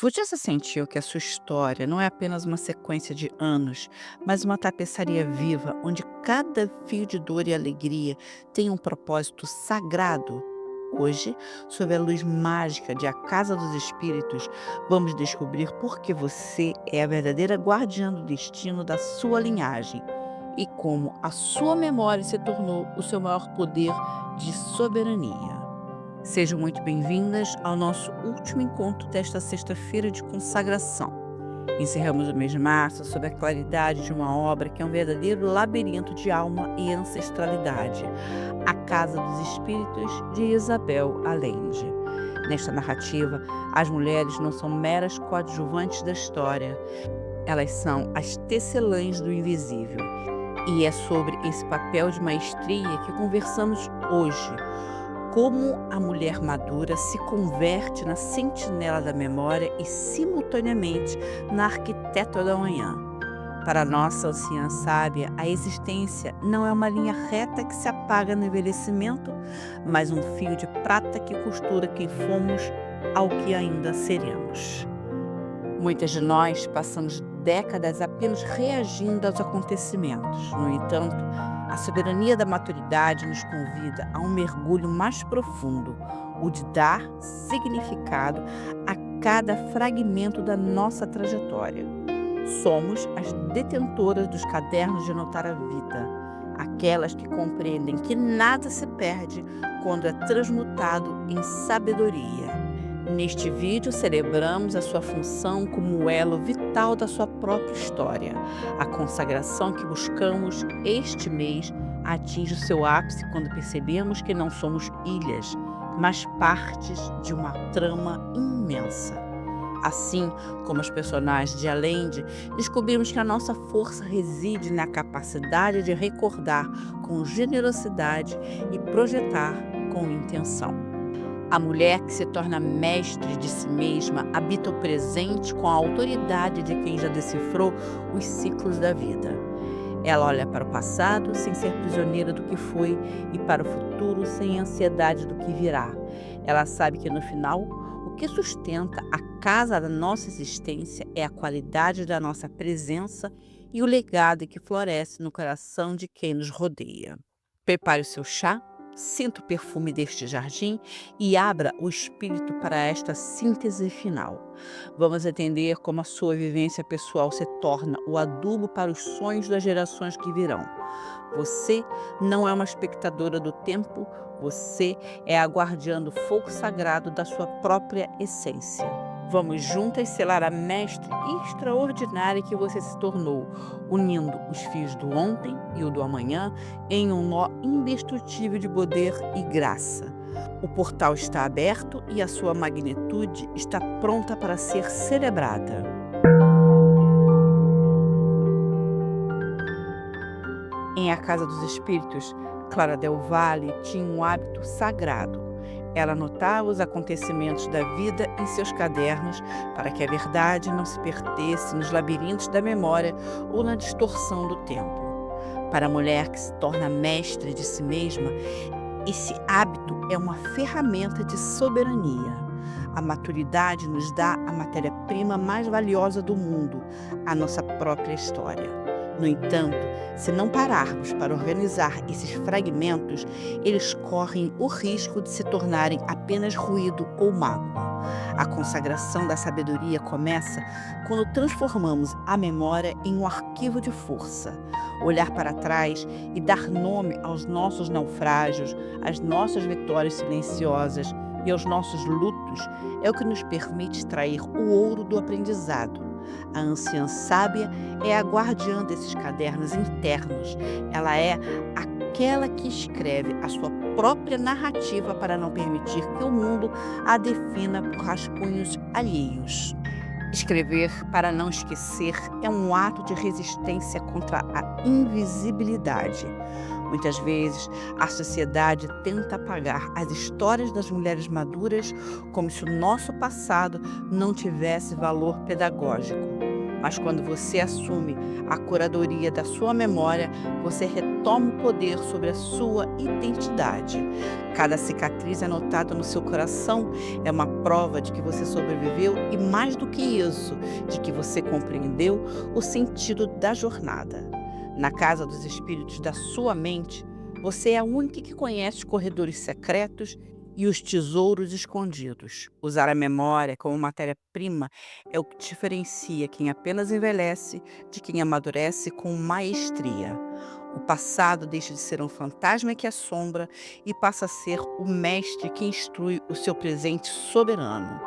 Você já sentiu que a sua história não é apenas uma sequência de anos, mas uma tapeçaria viva onde cada fio de dor e alegria tem um propósito sagrado? Hoje, sob a luz mágica de A Casa dos Espíritos, vamos descobrir por que você é a verdadeira guardiã do destino da sua linhagem e como a sua memória se tornou o seu maior poder de soberania. Sejam muito bem-vindas ao nosso último encontro desta sexta-feira de consagração. Encerramos o mês de março sob a claridade de uma obra que é um verdadeiro labirinto de alma e ancestralidade, A Casa dos Espíritos, de Isabel Allende. Nesta narrativa, as mulheres não são meras coadjuvantes da história, elas são as tecelãs do invisível. E é sobre esse papel de maestria que conversamos hoje. Como a mulher madura se converte na sentinela da memória e, simultaneamente, na arquiteta da manhã. Para a nossa anciã sábia, a existência não é uma linha reta que se apaga no envelhecimento, mas um fio de prata que costura quem fomos ao que ainda seremos. Muitas de nós passamos décadas apenas reagindo aos acontecimentos. No entanto, a soberania da maturidade nos convida a um mergulho mais profundo, o de dar significado a cada fragmento da nossa trajetória. Somos as detentoras dos cadernos de anotar a vida, aquelas que compreendem que nada se perde quando é transmutado em sabedoria. Neste vídeo, celebramos a sua função como o elo vital da sua própria história. A consagração que buscamos este mês atinge o seu ápice quando percebemos que não somos ilhas, mas partes de uma trama imensa. Assim como os personagens de Allende, descobrimos que a nossa força reside na capacidade de recordar com generosidade e projetar com intenção. A mulher que se torna mestre de si mesma habita o presente com a autoridade de quem já decifrou os ciclos da vida. Ela olha para o passado sem ser prisioneira do que foi e para o futuro sem ansiedade do que virá. Ela sabe que no final, o que sustenta a casa da nossa existência é a qualidade da nossa presença e o legado que floresce no coração de quem nos rodeia. Prepare o seu chá. Sinta o perfume deste jardim e abra o espírito para esta síntese final. Vamos entender como a sua vivência pessoal se torna o adubo para os sonhos das gerações que virão. Você não é uma espectadora do tempo, você é a guardiã do fogo sagrado da sua própria essência. Vamos juntas selar a mestre extraordinária que você se tornou, unindo os fios do ontem e o do amanhã em um nó indestrutível de poder e graça. O portal está aberto e a sua magnitude está pronta para ser celebrada. Em A Casa dos Espíritos, Clara Del Valle tinha um hábito sagrado. Ela anotava os acontecimentos da vida em seus cadernos para que a verdade não se perdesse nos labirintos da memória ou na distorção do tempo. Para a mulher que se torna mestre de si mesma, esse hábito é uma ferramenta de soberania. A maturidade nos dá a matéria-prima mais valiosa do mundo, a nossa própria história. No entanto, se não pararmos para organizar esses fragmentos, eles correm o risco de se tornarem apenas ruído ou mágoa. A consagração da sabedoria começa quando transformamos a memória em um arquivo de força. Olhar para trás e dar nome aos nossos naufrágios, às nossas vitórias silenciosas e aos nossos lutos é o que nos permite extrair o ouro do aprendizado. A anciã sábia é a guardiã desses cadernos internos. Ela é aquela que escreve a sua própria narrativa para não permitir que o mundo a defina por rascunhos alheios. Escrever para não esquecer é um ato de resistência contra a invisibilidade. Muitas vezes, a sociedade tenta apagar as histórias das mulheres maduras como se o nosso passado não tivesse valor pedagógico. Mas quando você assume a curadoria da sua memória, você retoma o poder sobre a sua identidade. Cada cicatriz anotada no seu coração é uma prova de que você sobreviveu e, mais do que isso, de que você compreendeu o sentido da jornada. Na casa dos espíritos da sua mente, você é a única que conhece os corredores secretos e os tesouros escondidos. Usar a memória como matéria-prima é o que diferencia quem apenas envelhece de quem amadurece com maestria. O passado deixa de ser um fantasma que assombra e passa a ser o mestre que instrui o seu presente soberano.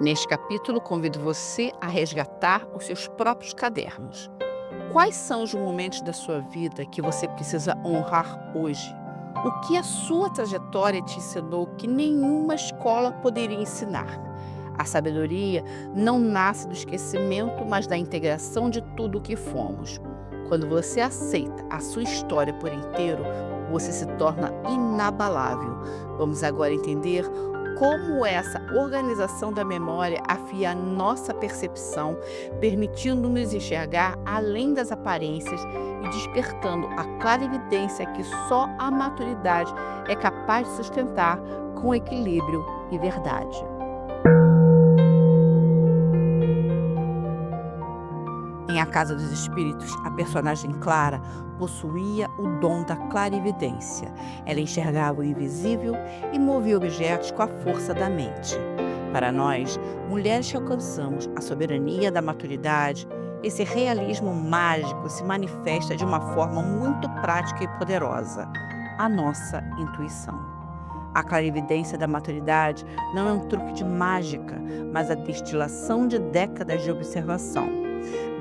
Neste capítulo, convido você a resgatar os seus próprios cadernos. Quais são os momentos da sua vida que você precisa honrar hoje? O que a sua trajetória te ensinou que nenhuma escola poderia ensinar? A sabedoria não nasce do esquecimento, mas da integração de tudo o que fomos. Quando você aceita a sua história por inteiro, você se torna inabalável. Vamos agora entender como essa organização da memória afia a nossa percepção, permitindo-nos enxergar além das aparências e despertando a clarividência que só a maturidade é capaz de sustentar com equilíbrio e verdade. Em A Casa dos Espíritos, a personagem Clara possuía o dom da clarividência. Ela enxergava o invisível e movia objetos com a força da mente. Para nós, mulheres que alcançamos a soberania da maturidade, esse realismo mágico se manifesta de uma forma muito prática e poderosa: a nossa intuição. A clarividência da maturidade não é um truque de mágica, mas a destilação de décadas de observação.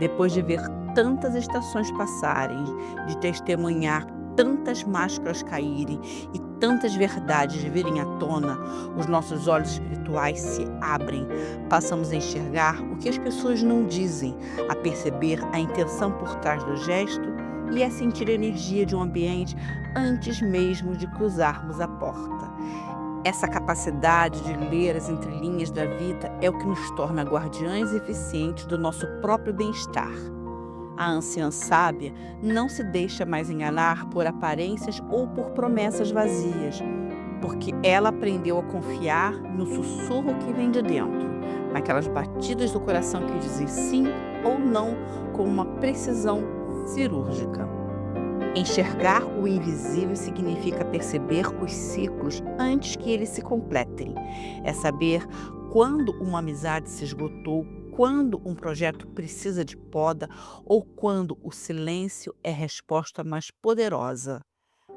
Depois de ver tantas estações passarem, de testemunhar tantas máscaras caírem e tantas verdades virem à tona, os nossos olhos espirituais se abrem. Passamos a enxergar o que as pessoas não dizem, a perceber a intenção por trás do gesto e a sentir a energia de um ambiente antes mesmo de cruzarmos a porta. Essa capacidade de ler as entrelinhas da vida é o que nos torna guardiães eficientes do nosso próprio bem-estar. A anciã sábia não se deixa mais enganar por aparências ou por promessas vazias, porque ela aprendeu a confiar no sussurro que vem de dentro, naquelas batidas do coração que dizem sim ou não com uma precisão cirúrgica. Enxergar o invisível significa perceber os ciclos antes que eles se completem. É saber quando uma amizade se esgotou, quando um projeto precisa de poda ou quando o silêncio é a resposta mais poderosa.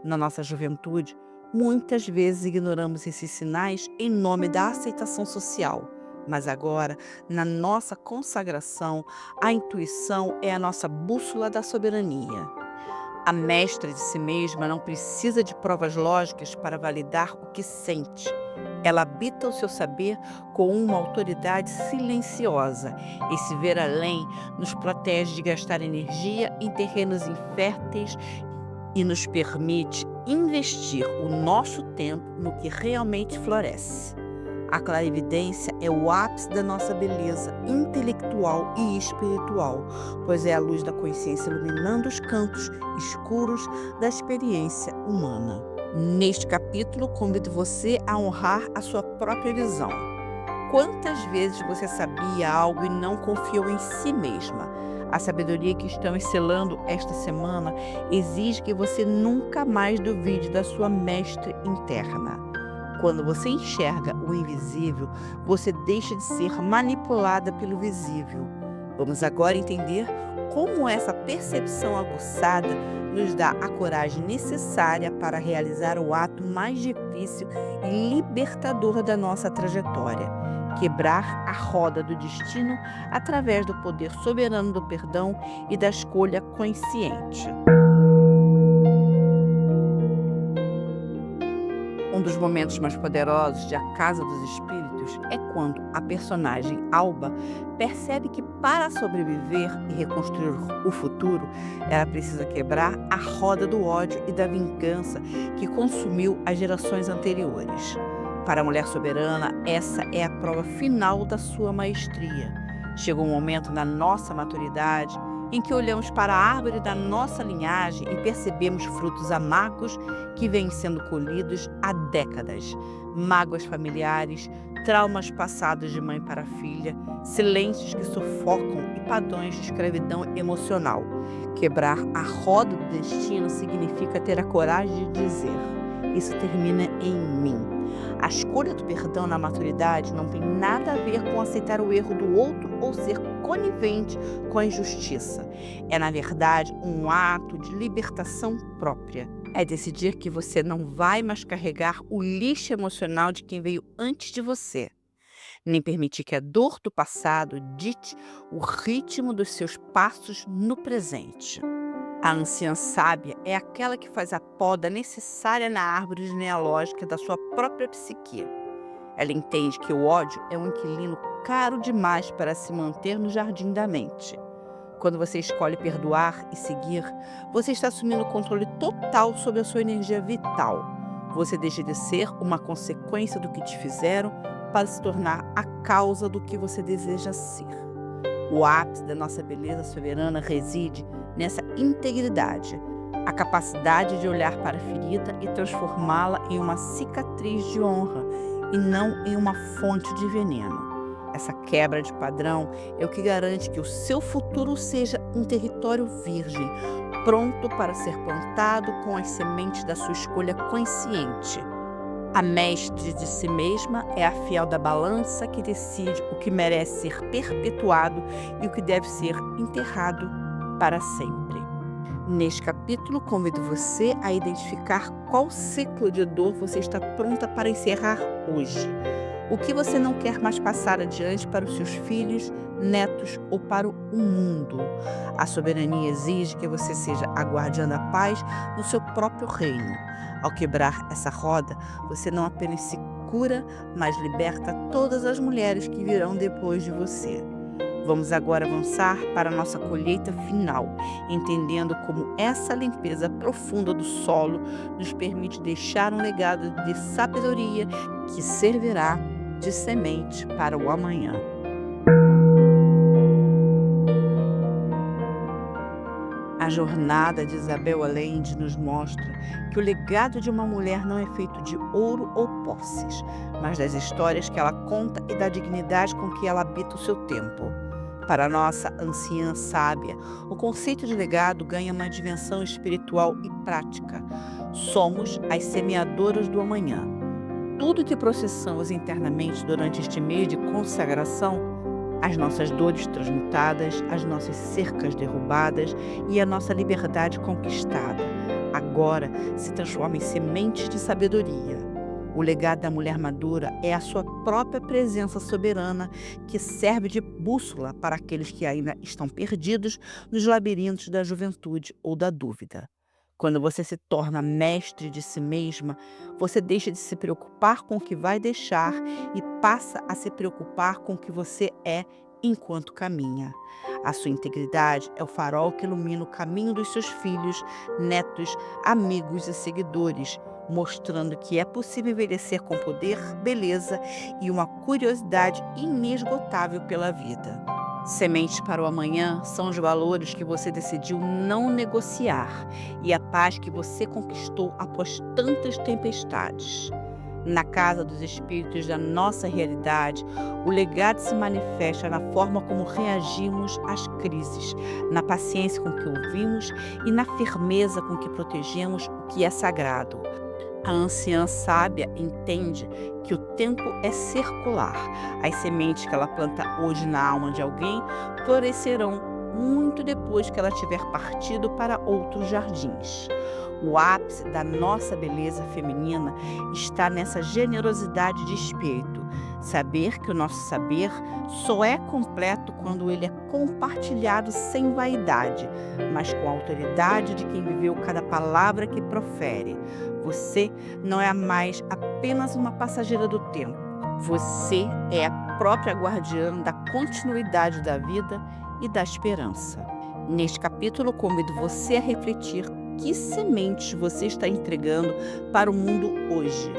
Na nossa juventude, muitas vezes ignoramos esses sinais em nome da aceitação social. Mas agora, na nossa consagração, a intuição é a nossa bússola da soberania. A mestra de si mesma não precisa de provas lógicas para validar o que sente. Ela habita o seu saber com uma autoridade silenciosa. Esse ver além nos protege de gastar energia em terrenos inférteis e nos permite investir o nosso tempo no que realmente floresce. A clarividência é o ápice da nossa beleza intelectual e espiritual, pois é a luz da consciência iluminando os cantos escuros da experiência humana. Neste capítulo, convido você a honrar a sua própria visão. Quantas vezes você sabia algo e não confiou em si mesma? A sabedoria que estamos selando esta semana exige que você nunca mais duvide da sua mestre interna. Quando você enxerga o invisível, você deixa de ser manipulada pelo visível. Vamos agora entender como essa percepção aguçada nos dá a coragem necessária para realizar o ato mais difícil e libertador da nossa trajetória: quebrar a roda do destino através do poder soberano do perdão e da escolha consciente. Um dos momentos mais poderosos de A Casa dos Espíritos é quando a personagem Alba percebe que, para sobreviver e reconstruir o futuro, ela precisa quebrar a roda do ódio e da vingança que consumiu as gerações anteriores. Para a mulher soberana, essa é a prova final da sua maestria. Chega um momento na nossa maturidade em que olhamos para a árvore da nossa linhagem e percebemos frutos amargos que vêm sendo colhidos há décadas. Mágoas familiares, traumas passados de mãe para filha, silêncios que sufocam e padrões de escravidão emocional. Quebrar a roda do destino significa ter a coragem de dizer: isso termina em mim. A escolha do perdão na maturidade não tem nada a ver com aceitar o erro do outro ou ser conivente com a injustiça. É, na verdade, um ato de libertação própria. É decidir que você não vai mais carregar o lixo emocional de quem veio antes de você, nem permitir que a dor do passado dite o ritmo dos seus passos no presente. A anciã sábia é aquela que faz a poda necessária na árvore genealógica da sua própria psique. Ela entende que o ódio é um inquilino caro demais para se manter no jardim da mente. Quando você escolhe perdoar e seguir, você está assumindo o controle total sobre a sua energia vital. Você deixa de ser uma consequência do que te fizeram para se tornar a causa do que você deseja ser. O ápice da nossa beleza soberana reside nessa integridade, a capacidade de olhar para a ferida e transformá-la em uma cicatriz de honra e não em uma fonte de veneno. Essa quebra de padrão é o que garante que o seu futuro seja um território virgem, pronto para ser plantado com as sementes da sua escolha consciente. A mestre de si mesma é a fiel da balança que decide o que merece ser perpetuado e o que deve ser enterrado para sempre. Neste capítulo, convido você a identificar qual ciclo de dor você está pronta para encerrar hoje. O que você não quer mais passar adiante para os seus filhos, netos ou para o mundo. A soberania exige que você seja a guardiã da paz no seu próprio reino. Ao quebrar essa roda, você não apenas se cura, mas liberta todas as mulheres que virão depois de você. Vamos agora avançar para a nossa colheita final, entendendo como essa limpeza profunda do solo nos permite deixar um legado de sabedoria que servirá de semente para o amanhã. A jornada de Isabel Allende nos mostra que o legado de uma mulher não é feito de ouro ou posses, mas das histórias que ela conta e da dignidade com que ela habita o seu tempo. Para a nossa anciã sábia, o conceito de legado ganha uma dimensão espiritual e prática. Somos as semeadoras do amanhã. Tudo que processamos internamente durante este mês de consagração, as nossas dores transmutadas, as nossas cercas derrubadas e a nossa liberdade conquistada, agora se transforma em sementes de sabedoria. O legado da mulher madura é a sua própria presença soberana que serve de bússola para aqueles que ainda estão perdidos nos labirintos da juventude ou da dúvida. Quando você se torna mestre de si mesma, você deixa de se preocupar com o que vai deixar e passa a se preocupar com o que você é enquanto caminha. A sua integridade é o farol que ilumina o caminho dos seus filhos, netos, amigos e seguidores, mostrando que é possível envelhecer com poder, beleza e uma curiosidade inesgotável pela vida. Sementes para o amanhã são os valores que você decidiu não negociar e a paz que você conquistou após tantas tempestades. Na casa dos espíritos da nossa realidade, o legado se manifesta na forma como reagimos às crises, na paciência com que ouvimos e na firmeza com que protegemos o que é sagrado. A anciã sábia entende que o tempo é circular. As sementes que ela planta hoje na alma de alguém florescerão muito depois que ela tiver partido para outros jardins. O ápice da nossa beleza feminina está nessa generosidade de espírito. Saber que o nosso saber só é completo quando ele é compartilhado sem vaidade, mas com a autoridade de quem viveu cada palavra que profere. Você não é mais apenas uma passageira do tempo. Você é a própria guardiã da continuidade da vida e da esperança. Neste capítulo, convido você a refletir que sementes você está entregando para o mundo hoje.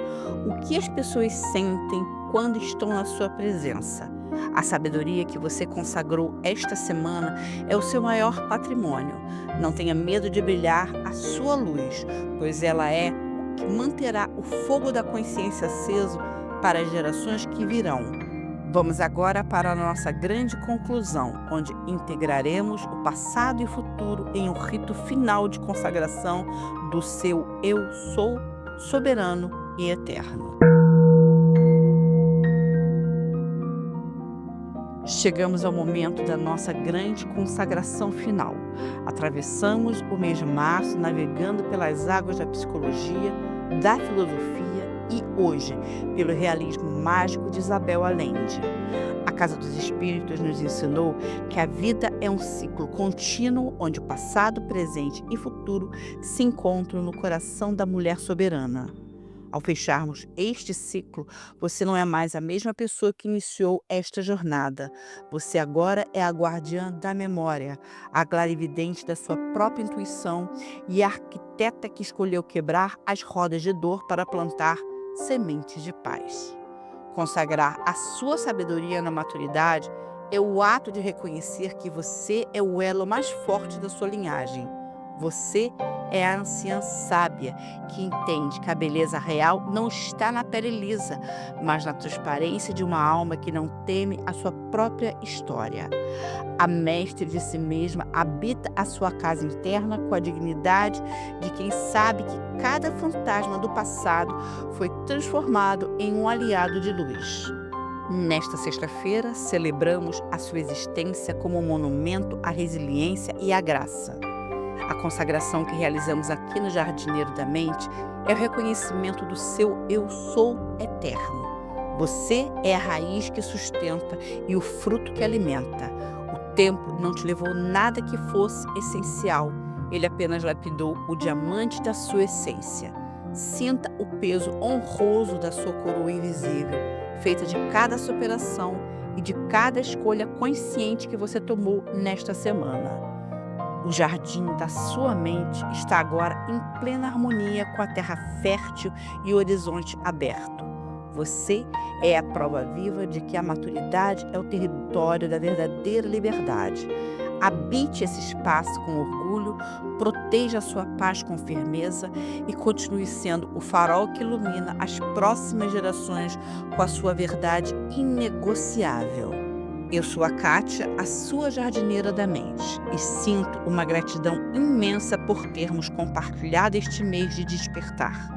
O que as pessoas sentem quando estão na sua presença? A sabedoria que você consagrou esta semana é o seu maior patrimônio. Não tenha medo de brilhar a sua luz, pois ela é o que manterá o fogo da consciência aceso para as gerações que virão. Vamos agora para a nossa grande conclusão, onde integraremos o passado e o futuro em um rito final de consagração do seu Eu Sou soberano e eterno. Chegamos ao momento da nossa grande consagração final. Atravessamos o mês de março navegando pelas águas da psicologia, da filosofia e hoje pelo realismo mágico de Isabel Allende. A Casa dos Espíritos nos ensinou que a vida é um ciclo contínuo onde o passado, presente e futuro se encontram no coração da mulher soberana. Ao fecharmos este ciclo, você não é mais a mesma pessoa que iniciou esta jornada. Você agora é a guardiã da memória, a clarividente da sua própria intuição e a arquiteta que escolheu quebrar as rodas de dor para plantar sementes de paz. Consagrar a sua sabedoria na maturidade é o ato de reconhecer que você é o elo mais forte da sua linhagem. Você é a anciã sábia que entende que a beleza real não está na pele lisa, mas na transparência de uma alma que não teme a sua própria história. A mestre de si mesma habita a sua casa interna com a dignidade de quem sabe que cada fantasma do passado foi transformado em um aliado de luz. Nesta sexta-feira, celebramos a sua existência como um monumento à resiliência e à graça. A consagração que realizamos aqui no Jardineiro da Mente é o reconhecimento do seu Eu Sou eterno. Você é a raiz que sustenta e o fruto que alimenta. O tempo não te levou nada que fosse essencial. Ele apenas lapidou o diamante da sua essência. Sinta o peso honroso da sua coroa invisível, feita de cada superação e de cada escolha consciente que você tomou nesta semana. O jardim da sua mente está agora em plena harmonia com a terra fértil e o horizonte aberto. Você é a prova viva de que a maturidade é o território da verdadeira liberdade. Habite esse espaço com orgulho, proteja a sua paz com firmeza e continue sendo o farol que ilumina as próximas gerações com a sua verdade inegociável. Eu sou a Kátia, a sua jardineira da mente, e sinto uma gratidão imensa por termos compartilhado este mês de despertar.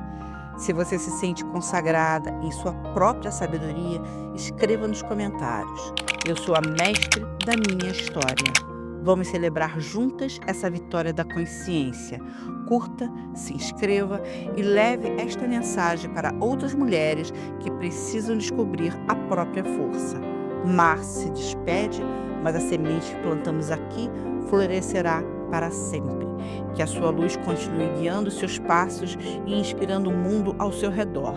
Se você se sente consagrada em sua própria sabedoria, escreva nos comentários. Eu sou a mestre da minha história. Vamos celebrar juntas essa vitória da consciência. Curta, se inscreva e leve esta mensagem para outras mulheres que precisam descobrir a própria força. Março se despede, mas a semente que plantamos aqui florescerá para sempre. Que a sua luz continue guiando seus passos e inspirando o mundo ao seu redor.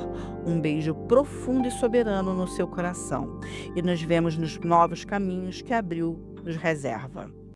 Um beijo profundo e soberano no seu coração. E nos vemos nos novos caminhos que Abril nos reserva.